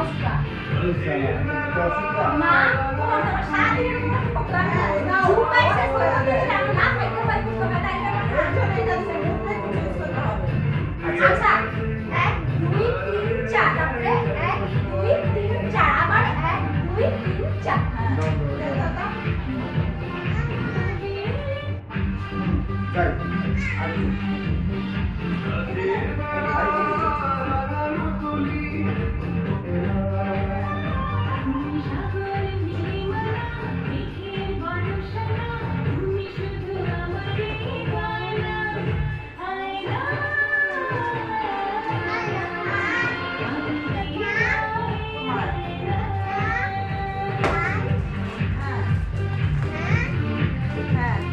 দশটা দশটা মা তোমার সারাদিনের কোনো প্রোগ্রাম না ঝুমাই শেষ করে দিলে আমি না খাইতে পারি তো বেটাই আচ্ছা 1 2 3 4 তারপরে 1 2 3 4 আবার 1 2 3 4 যাই